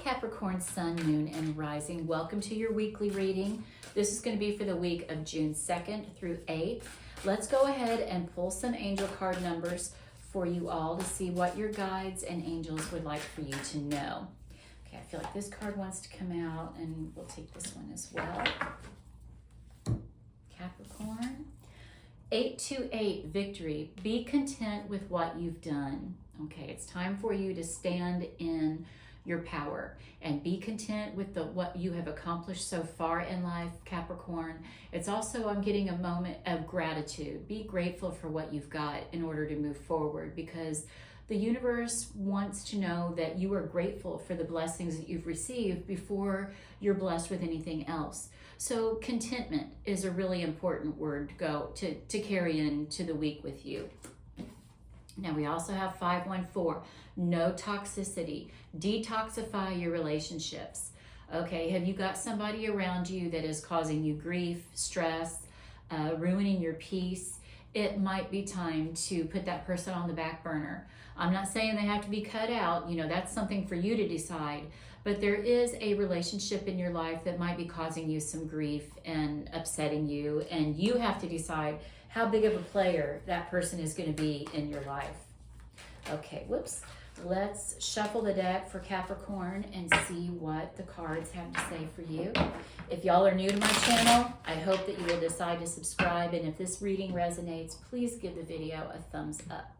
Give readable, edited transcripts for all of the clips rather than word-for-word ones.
Capricorn Sun, Moon, and Rising. Welcome to your weekly reading. This is going to be for the week of June 2nd through 8th. Let's go ahead and pull some angel card numbers for you all to see what your guides and angels would like for you to know. Okay, I feel like this card wants to come out, and we'll take this one as well. Capricorn. 828, victory. Be content with what you've done. Okay, it's time for you to stand in your power and be content with what you have accomplished so far in life, Capricorn. It's also, I'm getting a moment of gratitude. Be grateful for what you've got in order to move forward, because the universe wants to know that you are grateful for the blessings that you've received before you're blessed with anything else. So contentment is a really important word to carry into the week with you. Now we also have 514, no toxicity. Detoxify your relationships. Okay, have you got somebody around you that is causing you grief, stress, ruining your peace? It might be time to put that person on the back burner. I'm not saying they have to be cut out, that's something for you to decide, but there is a relationship in your life that might be causing you some grief and upsetting you, and you have to decide how big of a player that person is going to be in your life. Okay, whoops. Let's shuffle the deck for Capricorn and see what the cards have to say for you. If y'all are new to my channel, I hope that you will decide to subscribe, and if this reading resonates, please give the video a thumbs up.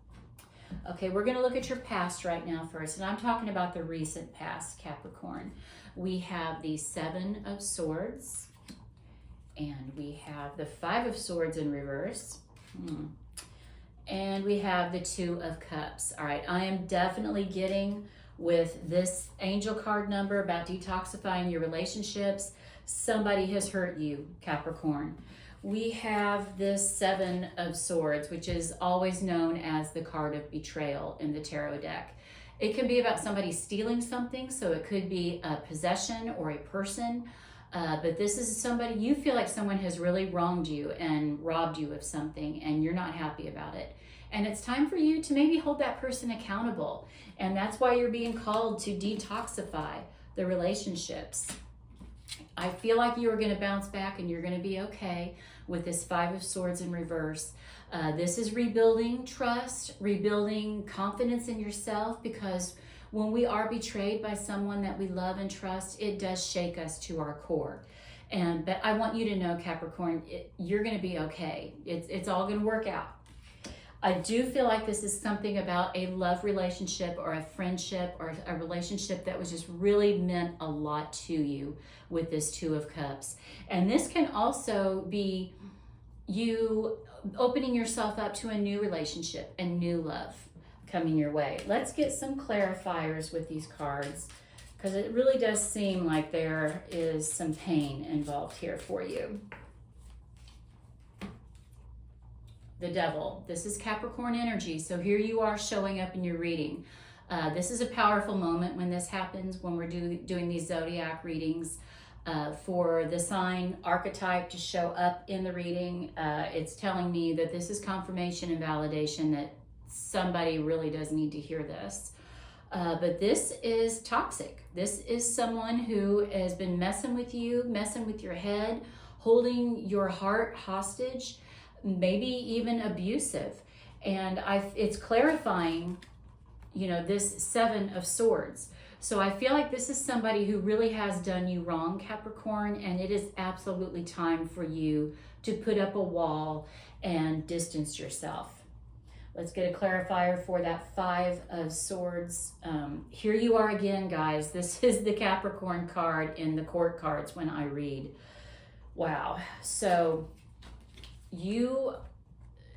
Okay, we're going to look at your past right now first, and I'm talking about the recent past, Capricorn. We have the 7 of Swords, and we have the 5 of Swords in reverse. And we have the 2 of Cups. All right, I am definitely getting with this angel card number about detoxifying your relationships. Somebody has hurt you, Capricorn. We have this 7 of Swords, which is always known as the card of betrayal in the tarot deck. It can be about somebody stealing something, so it could be a possession or a person. But this is somebody, you feel like someone has really wronged you and robbed you of something, and you're not happy about it. And it's time for you to maybe hold that person accountable. And that's why you're being called to detoxify the relationships. I feel like you are going to bounce back and you're going to be okay with this 5 of Swords in reverse. This is rebuilding trust, rebuilding confidence in yourself, because when we are betrayed by someone that we love and trust, it does shake us to our core. But I want you to know, Capricorn, you're going to be okay. It's all going to work out. I do feel like this is something about a love relationship or a friendship or a relationship that was just really meant a lot to you with this 2 of Cups. And this can also be you opening yourself up to a new relationship and new love coming your way. Let's get some clarifiers with these cards, because it really does seem like there is some pain involved here for you. The Devil. This is Capricorn energy, so here you are showing up in your reading. This is a powerful moment when this happens, when we're doing these zodiac readings. For the sign archetype to show up in the reading, it's telling me that this is confirmation and validation that somebody really does need to hear this. But this is toxic. This is someone who has been messing with you, messing with your head, holding your heart hostage, maybe even abusive. And it's clarifying, this 7 of Swords. So I feel like this is somebody who really has done you wrong, Capricorn, and it is absolutely time for you to put up a wall and distance yourself. Let's get a clarifier for that 5 of Swords. Here you are again, guys. This is the Capricorn card in the court cards when I read. Wow. So you're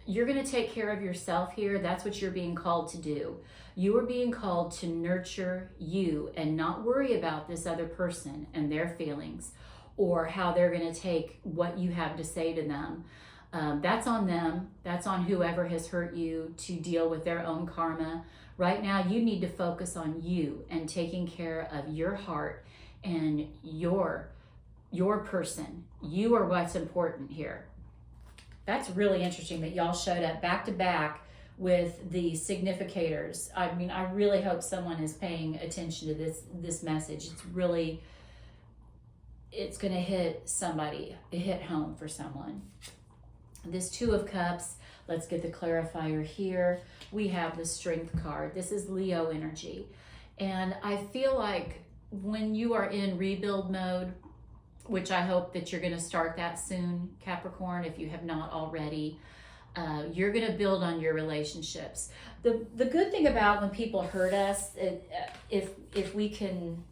going to take care of yourself here. That's what you're being called to do. You are being called to nurture you and not worry about this other person and their feelings or how they're going to take what you have to say to them. That's on them. That's on whoever has hurt you to deal with their own karma. Right now, you need to focus on you and taking care of your heart and your person. You are what's important here. That's really interesting that y'all showed up back to back with the significators. I mean, I really hope someone is paying attention to this message. It's going to hit somebody, hit home for someone. This Two of Cups, let's get the clarifier here. We have the Strength card. This is Leo energy. And I feel like when you are in rebuild mode, which I hope that you're going to start that soon, Capricorn, if you have not already, you're going to build on your relationships. The good thing about when people hurt us, if we can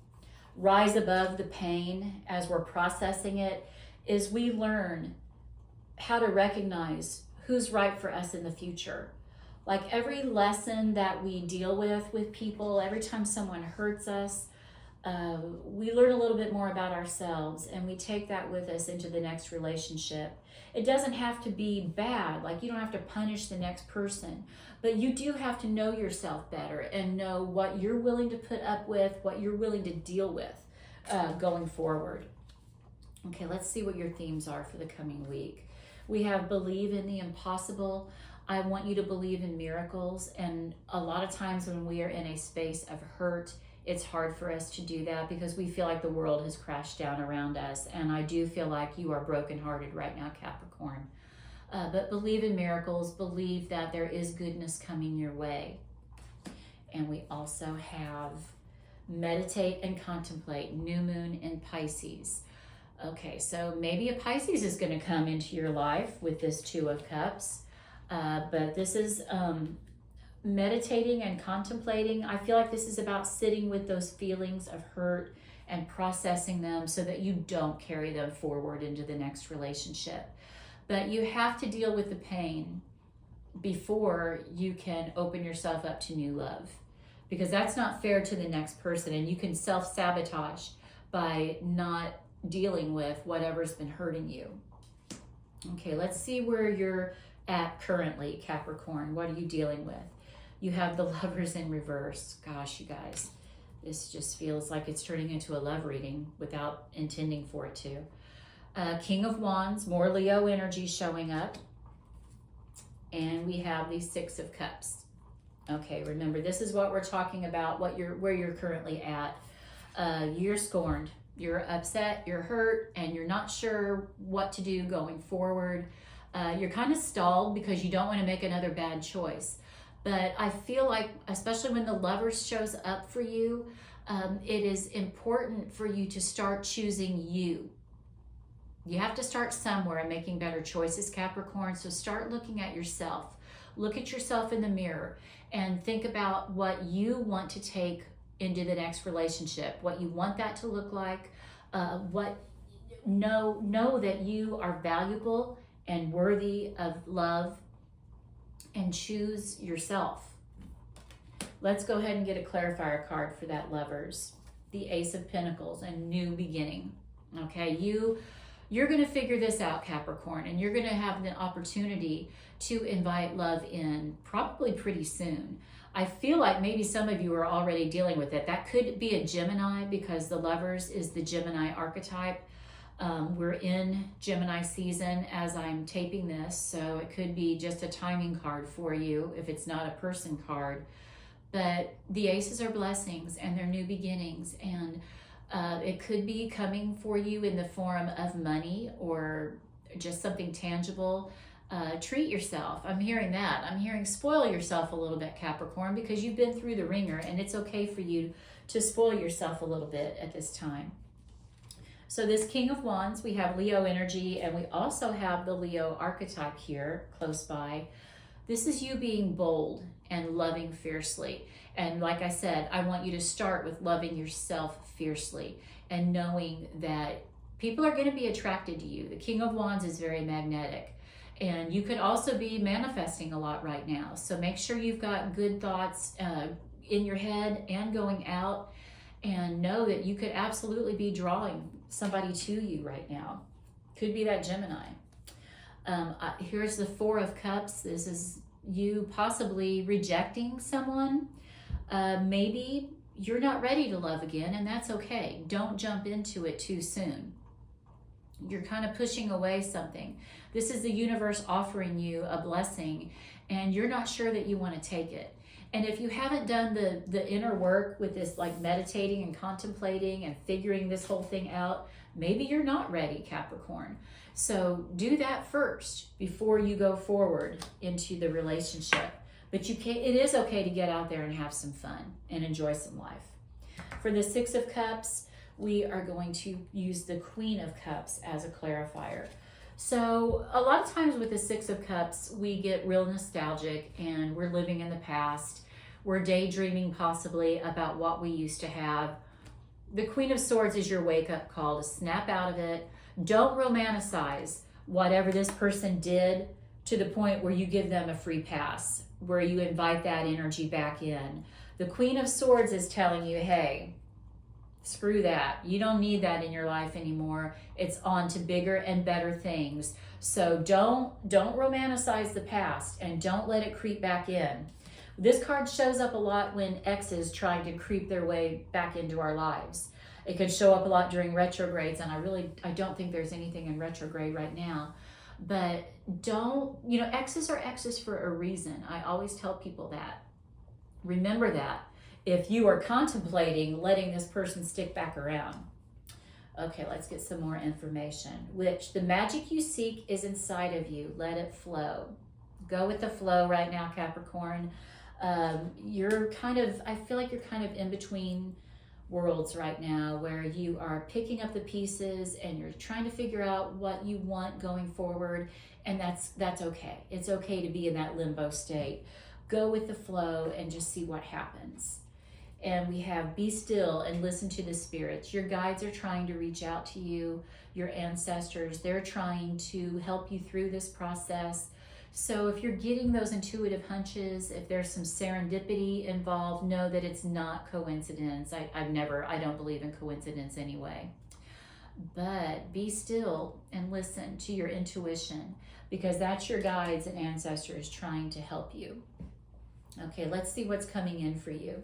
rise above the pain as we're processing it, is we learn how to recognize who's right for us in the future. Like every lesson that we deal with people, every time someone hurts us, we learn a little bit more about ourselves, and we take that with us into the next relationship. It doesn't have to be bad, like you don't have to punish the next person, but you do have to know yourself better and know what you're willing to put up with, what you're willing to deal with going forward. Okay, let's see what your themes are for the coming week. We have believe in the impossible. I want you to believe in miracles, and a lot of times when we are in a space of hurt, it's hard for us to do that because we feel like the world has crashed down around us. And I do feel like you are brokenhearted right now, Capricorn. But believe in miracles, believe that there is goodness coming your way. And we also have meditate and contemplate, new moon in Pisces. Okay, so maybe a Pisces is going to come into your life with this Two of Cups. But this is meditating and contemplating. I feel like this is about sitting with those feelings of hurt and processing them so that you don't carry them forward into the next relationship. But you have to deal with the pain before you can open yourself up to new love, because that's not fair to the next person, and you can self-sabotage by not dealing with whatever's been hurting you. Okay, let's see where you're at currently, Capricorn. What are you dealing with? You have the Lovers in reverse. Gosh, you guys, this just feels like it's turning into a love reading without intending for it to. King of Wands, more Leo energy showing up. And we have the Six of Cups. Okay, remember, this is what we're talking about, where you're currently at. You're scorned. You're upset, you're hurt, and you're not sure what to do going forward. You're kind of stalled because you don't want to make another bad choice. But I feel like, especially when the Lovers shows up for you, it is important for you to start choosing you. You have to start somewhere and making better choices, Capricorn. So start looking at yourself. Look at yourself in the mirror and think about what you want to take into the next relationship, what you want that to look like, know that you are valuable and worthy of love, and choose yourself. Let's go ahead and get a clarifier card for that Lovers. The Ace of Pentacles, a new beginning. Okay, you're going to figure this out, Capricorn, and you're going to have the opportunity to invite love in probably pretty soon. I feel like maybe some of you are already dealing with it. That could be a Gemini, because the Lovers is the Gemini archetype. We're in Gemini season as I'm taping this, so it could be just a timing card for you if it's not a person card. But the aces are blessings and they're new beginnings, and it could be coming for you in the form of money or just something tangible. Treat yourself. I'm hearing that. I'm hearing spoil yourself a little bit, Capricorn, because you've been through the ringer, and it's okay for you to spoil yourself a little bit at this time. So this King of Wands, we have Leo energy, and we also have the Leo archetype here close by. This is you being bold and loving fiercely. And like I said, I want you to start with loving yourself fiercely and knowing that people are going to be attracted to you. The King of Wands is very magnetic. And you could also be manifesting a lot right now. So make sure you've got good thoughts in your head and going out, and know that you could absolutely be drawing somebody to you right now. Could be that Gemini. Here's the Four of Cups. This is you possibly rejecting someone. Maybe you're not ready to love again, and that's okay. Don't jump into it too soon. You're kind of pushing away something. This is the universe offering you a blessing, and you're not sure that you want to take it. And if you haven't done the inner work with this, like meditating and contemplating and figuring this whole thing out, maybe you're not ready, Capricorn. So do that first before you go forward into the relationship. But it is okay to get out there and have some fun and enjoy some life. For the Six of Cups, we are going to use the Queen of Cups as a clarifier. So a lot of times with the Six of Cups, we get real nostalgic and we're living in the past. We're daydreaming possibly about what we used to have. The Queen of Swords is your wake-up call to snap out of it. Don't romanticize whatever this person did to the point where you give them a free pass, where you invite that energy back in. The Queen of Swords is telling you, hey, screw that. You don't need that in your life anymore. It's on to bigger and better things. So don't romanticize the past and don't let it creep back in. This card shows up a lot when exes trying to creep their way back into our lives. It could show up a lot during retrogrades, and I don't think there's anything in retrograde right now. But exes are exes for a reason. I always tell people that. Remember that if you are contemplating letting this person stick back around. Okay, let's get some more information. Which the magic you seek is inside of you. Let it flow. Go with the flow right now, Capricorn. I feel like you're kind of in between worlds right now, where you are picking up the pieces and you're trying to figure out what you want going forward, and that's okay. It's okay to be in that limbo state. Go with the flow and just see what happens. And we have be still and listen to the spirits. Your guides are trying to reach out to you. Your ancestors, they're trying to help you through this process. So if you're getting those intuitive hunches, if there's some serendipity involved, know that it's not coincidence. I don't believe in coincidence anyway. But be still and listen to your intuition, because that's your guides and ancestors trying to help you. Okay, let's see what's coming in for you.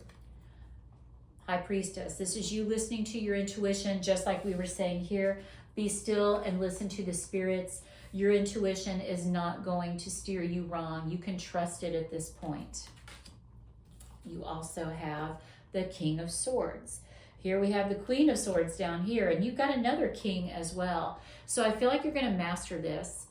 High Priestess, this is you listening to your intuition, just like we were saying here. Be still and listen to the spirits. Your intuition is not going to steer you wrong. You can trust it at this point. You also have the King of Swords. Here we have the Queen of Swords down here, and you've got another king as well. So I feel like you're going to master this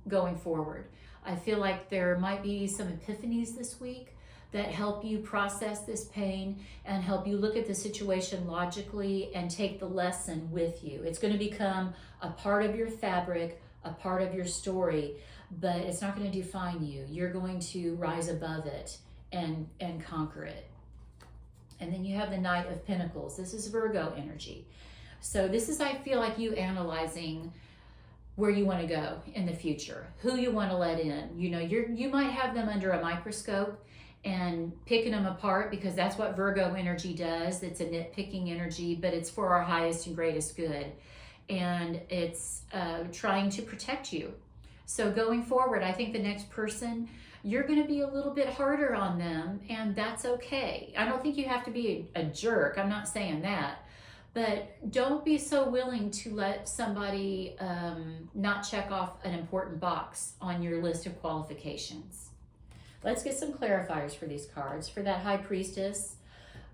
going forward. I feel like there might be some epiphanies this week that help you process this pain and help you look at the situation logically and take the lesson with you. It's going to become a part of your fabric, a part of your story, but it's not going to define you. You're going to rise above it and conquer it. And then you have the Knight of Pentacles. This is Virgo energy. So this is, I feel like, you analyzing where you want to go in the future, who you want to let in. You might have them under a microscope and picking them apart, because that's what Virgo energy does. It's a nitpicking energy, but it's for our highest and greatest good. And it's trying to protect you. So going forward, I think the next person, you're going to be a little bit harder on them, and that's okay. I don't think you have to be a jerk. I'm not saying that. But don't be so willing to let somebody not check off an important box on your list of qualifications. Let's get some clarifiers for these cards. For that High Priestess,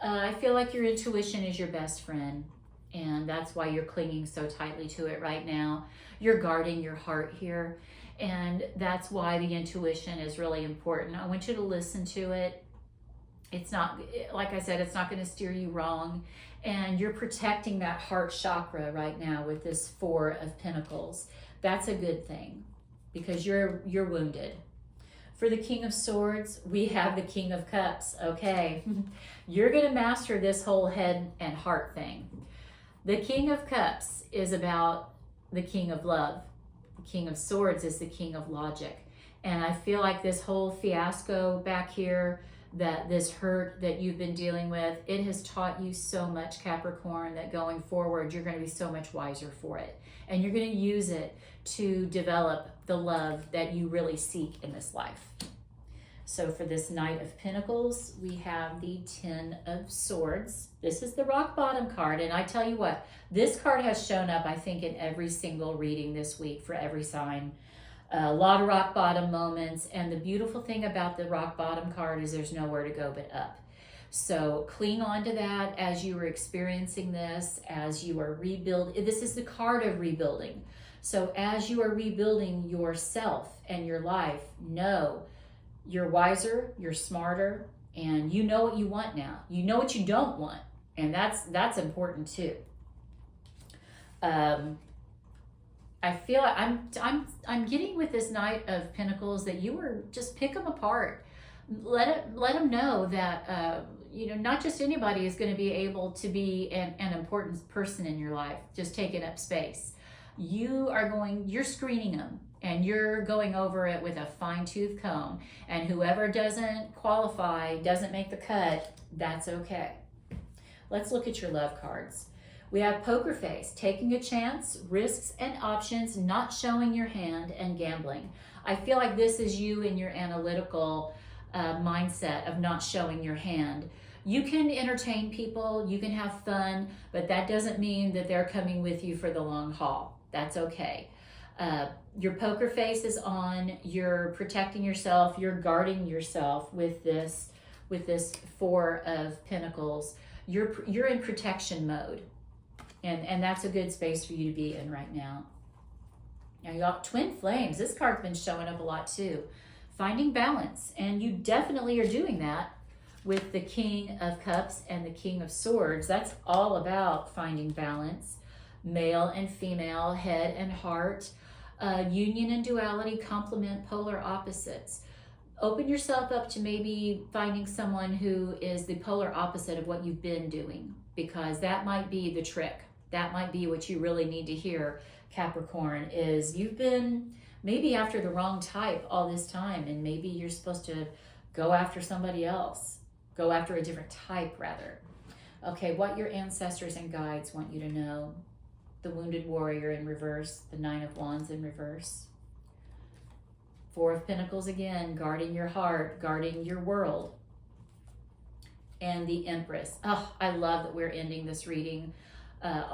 I feel like your intuition is your best friend, and that's why you're clinging so tightly to it right now. You're guarding your heart here, and that's why the intuition is really important. I want you to listen to it. It's not, like I said, it's not going to steer you wrong. And you're protecting that heart chakra right now with this Four of Pentacles. That's a good thing, because you're wounded. For the King of Swords, we have the King of Cups. Okay, you're going to master this whole head and heart thing. The King of Cups is about the King of Love. The King of Swords is the King of Logic. And I feel like this whole fiasco back here, that this hurt that you've been dealing with, it has taught you so much, Capricorn, that going forward, you're going to be so much wiser for it. And you're going to use it to develop the love that you really seek in this life. So for this Knight of Pentacles, we have the Ten of Swords. This is the rock bottom card. And I tell you what, this card has shown up, I think, in every single reading this week for every sign. A lot of rock bottom moments. And the beautiful thing about the rock bottom card is there's nowhere to go but up. So cling on to that as you are experiencing this, as you are rebuilding. This is the card of rebuilding. So as you are rebuilding yourself and your life, know you're wiser, you're smarter, and you know what you want now. You know what you don't want, and that's important too. I feel like I'm getting with this Knight of Pentacles that you were just pick them apart. Let them know that not just anybody is going to be able to be an important person in your life, just taking up space. You're screening them, and you're going over it with a fine-tooth comb, and whoever doesn't qualify, doesn't make the cut, that's okay. Let's look at your love cards. We have Poker Face, taking a chance, risks and options, not showing your hand, and gambling. I feel like this is you in your analytical mindset of not showing your hand. You can entertain people, you can have fun, but that doesn't mean that they're coming with you for the long haul. That's okay. Your poker face is on, you're protecting yourself, you're guarding yourself with this Four of Pentacles. You're in protection mode. And that's a good space for you to be in right now. Now you got Twin Flames. This card's been showing up a lot too. Finding balance, and you definitely are doing that with the King of Cups and the King of Swords. That's all about finding balance. Male and female, head and heart. Union and duality complement polar opposites. Open yourself up to maybe finding someone who is the polar opposite of what you've been doing, because that might be the trick. That might be what you really need to hear, Capricorn, is you've been maybe after the wrong type all this time, and maybe you're supposed to go after somebody else. Go after a different type, rather. Okay, what your ancestors and guides want you to know. The Wounded Warrior in reverse, the Nine of Wands in reverse. Four of Pentacles again, guarding your heart, guarding your world. And the Empress. Oh, I love that we're ending this reading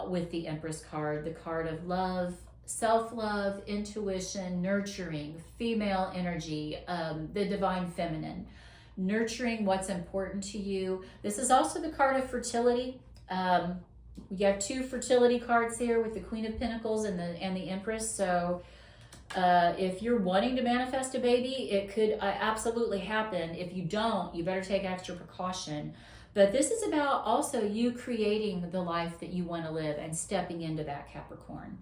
with the Empress card, the card of love, self-love, intuition, nurturing, female energy, the divine feminine, nurturing what's important to you. This is also the card of fertility. We have two fertility cards here with the Queen of Pentacles and the Empress. So if you're wanting to manifest a baby, it could absolutely happen. If you don't, you better take extra precaution. But this is about also you creating the life that you want to live and stepping into that, Capricorn.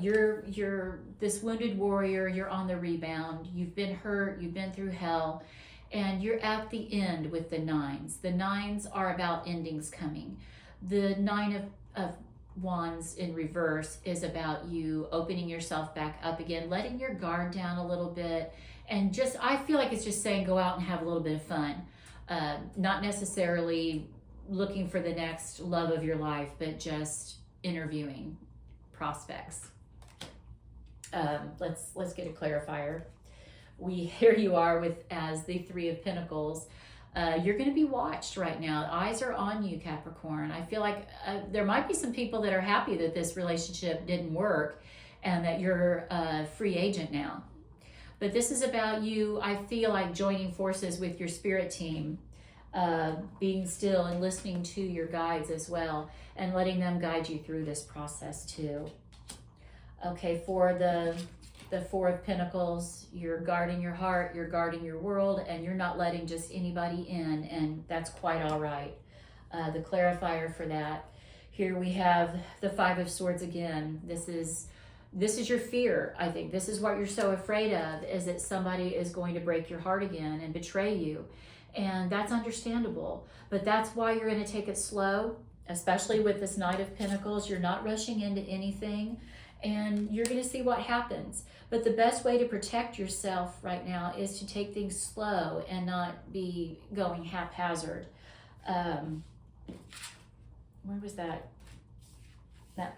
You're this wounded warrior, you're on the rebound, you've been hurt, you've been through hell, and you're at the end with the nines. The nines are about endings coming. The Nine of Wands in reverse is about you opening yourself back up again, letting your guard down a little bit, and just, I feel like it's just saying go out and have a little bit of fun. Not necessarily looking for the next love of your life, but just interviewing prospects. Let's get a clarifier. Here you are with as the Three of Pentacles. You're going to be watched right now. Eyes are on you, Capricorn. I feel like there might be some people that are happy that this relationship didn't work and that you're a free agent now. But this is about you, I feel like, joining forces with your spirit team, being still and listening to your guides as well, and letting them guide you through this process too. Okay, for the Four of Pentacles, you're guarding your heart, you're guarding your world, and you're not letting just anybody in, and that's quite all right. The clarifier for that. Here we have the Five of Swords again. This is your fear, I think. This is what you're so afraid of, is that somebody is going to break your heart again and betray you. And that's understandable. But that's why you're going to take it slow, especially with this Knight of Pentacles. You're not rushing into anything, and you're going to see what happens. But the best way to protect yourself right now is to take things slow and not be going haphazard. Where was that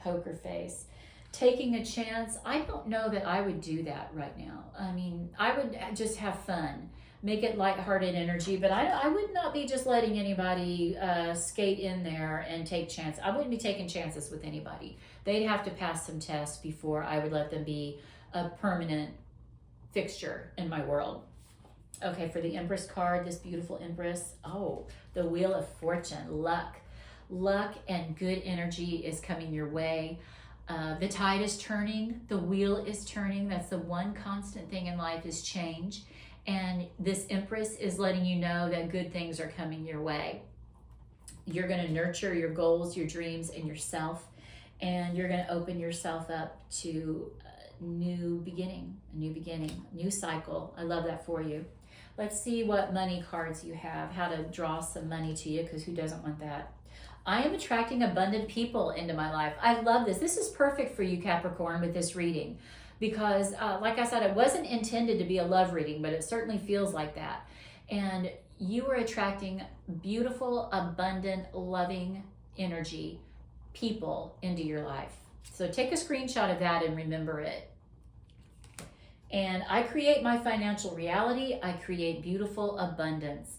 poker face? Taking a chance. I don't know that I would do that right now. I mean, I would just have fun, make it lighthearted energy, but I would not be just letting anybody skate in there and take chances. I wouldn't be taking chances with anybody. They'd have to pass some tests before I would let them be a permanent fixture in my world. Okay, for the Empress card, this beautiful Empress, oh, the Wheel of Fortune, luck. Luck and good energy is coming your way. The tide is turning, the wheel is turning. That's the one constant thing in life is change. And this Empress is letting you know that good things are coming your way. You're going to nurture your goals, your dreams, and yourself. And you're going to open yourself up to a new beginning, new cycle. I love that for you. Let's see what money cards you have, how to draw some money to you, because who doesn't want that? I am attracting abundant people into my life. I love this. This is perfect for you, Capricorn, with this reading. Because, like I said, it wasn't intended to be a love reading, but it certainly feels like that. And you are attracting beautiful, abundant, loving energy, people into your life. So take a screenshot of that and remember it. And I create my financial reality. I create beautiful abundance.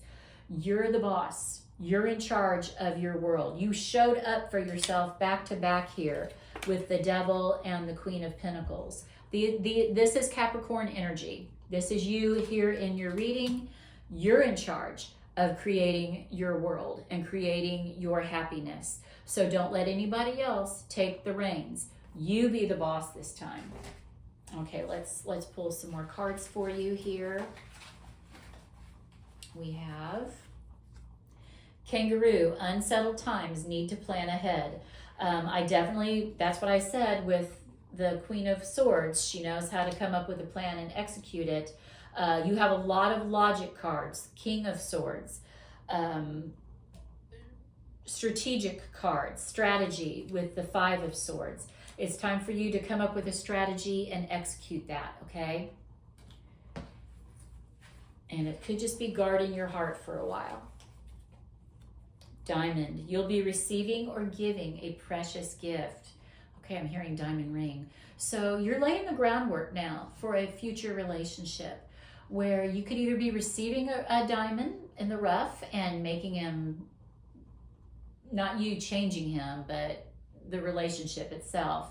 You're the boss. You're in charge of your world. You showed up for yourself back to back here with the Devil and the Queen of Pentacles. This is Capricorn energy. This is you here in your reading. You're in charge of creating your world and creating your happiness. So don't let anybody else take the reins. You be the boss this time. Okay, let's pull some more cards for you here. We have Kangaroo, unsettled times, need to plan ahead. That's what I said with the Queen of Swords. She knows how to come up with a plan and execute it. You have a lot of logic cards, King of Swords, strategic cards, strategy with the Five of Swords. It's time for you to come up with a strategy and execute that, okay? And it could just be guarding your heart for a while. Diamond, you'll be receiving or giving a precious gift. Okay, I'm hearing diamond ring. So you're laying the groundwork now for a future relationship where you could either be receiving a diamond in the rough and making him, not you changing him, but the relationship itself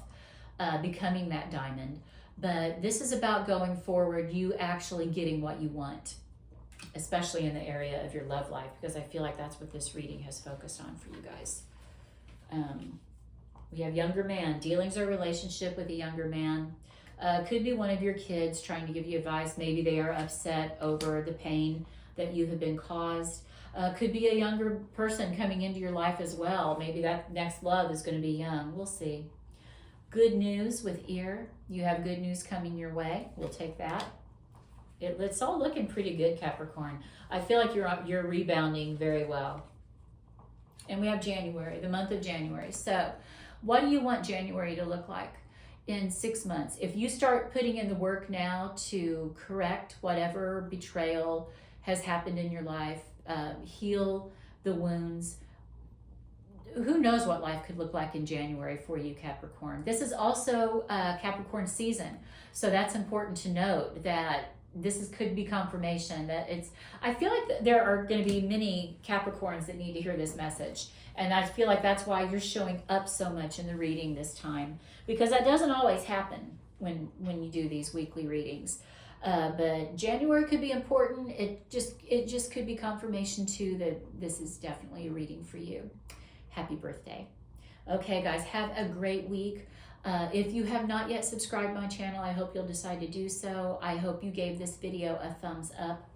becoming that diamond. But this is about going forward, you actually getting what you want, especially in the area of your love life, because I feel like that's what this reading has focused on for you guys. We have younger man, dealings or relationship with a younger man. Could be one of your kids trying to give you advice. Maybe they are upset over the pain that you have been caused. Could be a younger person coming into your life as well. Maybe that next love is going to be young. We'll see. Good news with ear. You have good news coming your way. We'll take that. It's all looking pretty good, Capricorn. I feel like you're rebounding very well. And we have January, the month of January. So what do you want January to look like in 6 months? If you start putting in the work now to correct whatever betrayal has happened in your life, heal the wounds, who knows what life could look like in January for you, Capricorn. This is also Capricorn season. So that's important to note that could be confirmation that I feel like there are going to be many Capricorns that need to hear this message. And I feel like that's why you're showing up so much in the reading this time, because that doesn't always happen when you do these weekly readings. But January could be important. It just could be confirmation too that this is definitely a reading for you. Happy birthday. Okay, guys, have a great week. If you have not yet subscribed to my channel, I hope you'll decide to do so. I hope you gave this video a thumbs up.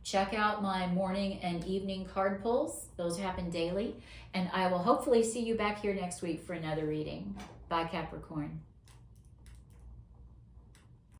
Check out my morning and evening card pulls. Those happen daily. And I will hopefully see you back here next week for another reading. Bye, Capricorn.